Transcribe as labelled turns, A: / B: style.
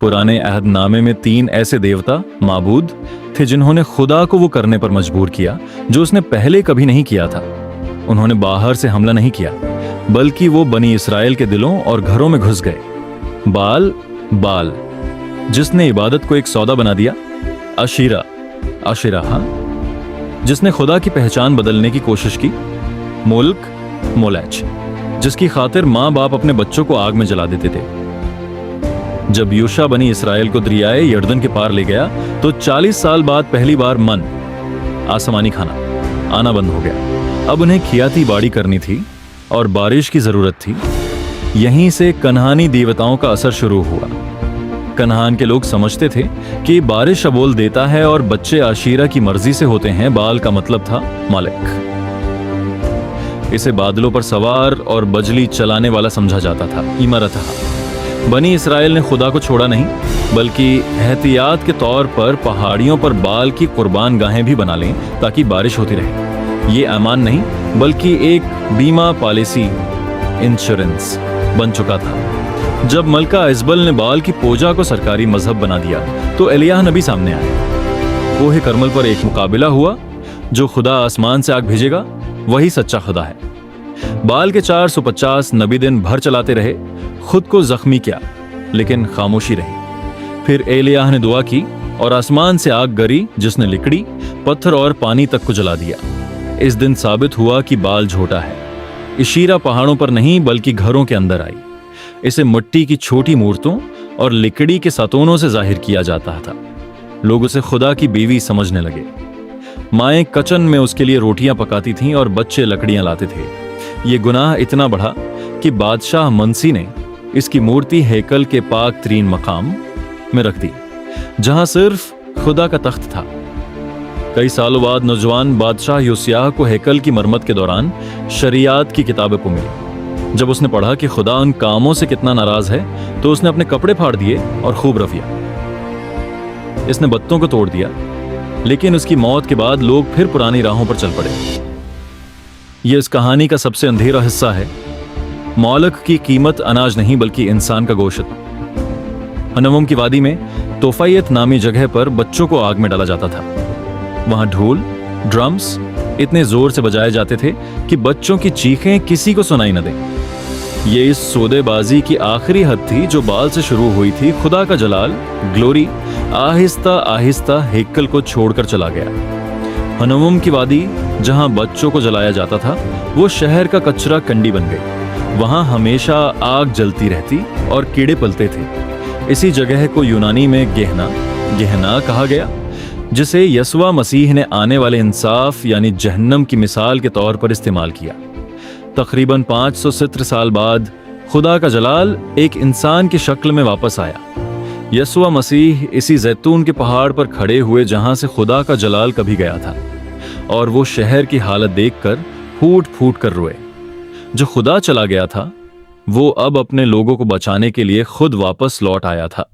A: पुराने अहदनामे में 3 ऐसे देवता माबूद थे जिन्होंने खुदा को वो करने पर मजबूर किया जो उसने पहले कभी नहीं किया था। उन्होंने बाहर से हमला नहीं किया, बल्कि वो बनी इसराइल के दिलों और घरों में घुस गए। बाल जिसने इबादत को एक सौदा बना दिया। आशिरा जिसने खुदा की पहचान बदलने की कोशिश की। मोलेच जिसकी खातिर माँ बाप अपने बच्चों को आग में जला देते थे। जब यूशा बनी इसराइल को दरियाए यर्दन के पार ले गया तो 40 साल बाद पहली बार मन आसमानी खाना आना बंद हो गया। अब उन्हें खियाती बाड़ी करनी थी और बारिश की जरूरत थी। यहीं से कनहानी देवताओं का असर शुरू हुआ। कनहान के लोग समझते थे कि बारिश अबोल देता है और बच्चे आशीरा की मर्जी से होते हैं। बाल का मतलब था मालिक। इसे बादलों पर सवार और बजली चलाने वाला समझा जाता था। इमारत। बनी इसराइल ने खुदा को छोड़ा नहीं, बल्कि एहतियात के तौर पर पहाड़ियों पर बाल की कुर्बान गाहें भी बना लें ताकि बारिश होती रहे। ये अमान नहीं, बल्कि एक बीमा पॉलिसी, इंश्योरेंस बन चुका था। जब मलका इजबल ने बाल की पूजा को सरकारी मजहब बना दिया तो एलियाह नबी सामने आए। कोहे करमल पर एक मुकाबला हुआ। जो खुदा आसमान से आग भेजेगा वही सच्चा खुदा है। बाल के 450 नबी दिन भर चलाते रहे, खुद को जख्मी किया, लेकिन खामोशी रही। फिर एलियाह ने दुआ की और आसमान से आग गिरी जिसने लकड़ी, पत्थर और पानी तक को जला दिया। इस दिन साबित हुआ कि बाल झूठा है। इशीरा पहाड़ों पर नहीं बल्कि घरों के अंदर आई। इसे मिट्टी की छोटी मूर्तों और लकड़ी के सतोनों से जाहिर किया जाता था। लोग उसे खुदा की बीवी समझने लगे। माएं कचन में उसके लिए रोटियां पकाती थीं और बच्चे लकड़ियां लाते थे। ये गुनाह इतना बढ़ा कि बादशाह मनसी ने इसकी मूर्ति हैकल के पाक तरीन मकाम में रख दी, जहां सिर्फ खुदा का तख्त था। कई सालों बाद नौजवान बादशाह योसियाह को हैकल की मरम्मत के दौरान शरीयत की किताबें को मिली। जब उसने पढ़ा कि खुदा उन कामों से कितना नाराज है तो उसने अपने कपड़े फाड़ दिए और खूब रफिया। इसने बत्तों को तोड़ दिया, लेकिन उसकी मौत के बाद लोग फिर पुरानी राहों पर चल पड़े। यह इस कहानी का सबसे अंधेरा हिस्सा है। मौलक की कीमत अनाज नहीं बल्कि इंसान का गोश्त। हनवम की वादी में तोफायत नामी जगह पर बच्चों को आग में डाला जाता था। वहां ढोल, ड्रम्स इतने जोर से बजाए जाते थे कि बच्चों की चीखें किसी को सुनाई न दें। ये इस सौदेबाजी की आखिरी हद थी जो बाल से शुरू हुई थी। खुदा का जलाल, ग्लोरी आहिस्ता आहिस्ता हैकल को छोड़कर चला गया। हनवम की वादी जहां बच्चों को जलाया जाता था, वो शहर का कचरा कंडी बन गई। वहां हमेशा आग जलती रहती और कीड़े पलते थे। इसी जगह को यूनानी में गेहना कहा गया, जिसे यस्वा मसीह ने आने वाले इंसाफ यानी जहन्नम की मिसाल के तौर पर इस्तेमाल किया। तकरीबन 570 साल बाद खुदा का जलाल एक इंसान की शक्ल में वापस आया। यस्वा मसीह इसी जैतून के पहाड़ पर खड़े हुए जहां से खुदा का जलाल कभी गया था, और वो शहर की हालत देखकर फूट फूट कर रोए। जो खुदा चला गया था वो अब अपने लोगों को बचाने के लिए खुद वापस लौट आया था।